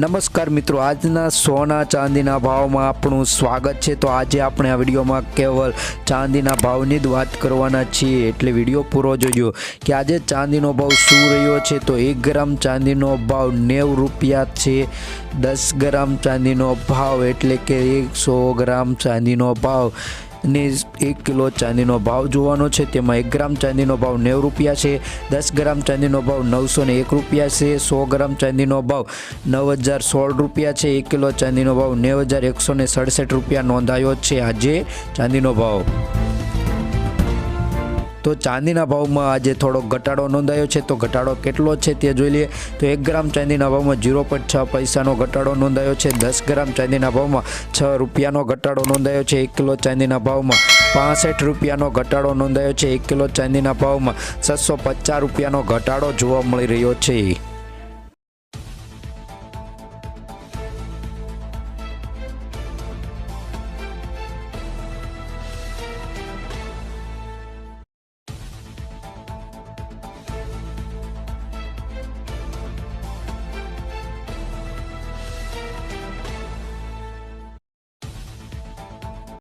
નમસ્કાર મિત્રો, આજના સોના ચાંદીના ભાવમાં આપણું સ્વાગત છે। તો આજે આપણે આ વિડીયોમાં કેવલ ચાંદીના ભાવની જ વાત કરવાના છીએ, એટલે વિડીયો પૂરો જોજો કે આજે ચાંદીનો ભાવ શું રહ્યો છે। તો 1 ગ્રામ ચાંદીનો ભાવ 90 રૂપિયા છે। 10 ગ્રામ ચાંદીનો ભાવ એટલે કે 100 ગ્રામ ચાંદીનો ભાવ ने 1 किलो चांदीनो भाव जोवानो छे। तेमां 1 ग्राम चांदीनो भाव 90 रूपिया है। 10 ग्राम चांदीनो भाव 901 रूपिया है। 100 ग्राम चांदीनो भाव 9016 रूपिया है। 1 किलो चांदीनो भाव 9167 रूपिया नोंधायो छे आजे चांदीनो भाव। तो चांदीना भावमां आजे थोड़ो घटाडो नोंधायो छे। तो घटाडो केटलो छे ते जोई लईए। तो 1 ग्राम चांदीना भावमां 0.6 पैसानो घटाडो नोंधायो छे। 10 ग्राम चांदीना भावमां 6 रूपियानो घटाडो नोंधायो छे। 1 किलो चांदीना भावमां 65 रूपियानो घटाडो नोंधायो छे। 1 किलो चांदीना भावमां 650 रूपियानो घटाडो जोवा मळी रह्यो छे।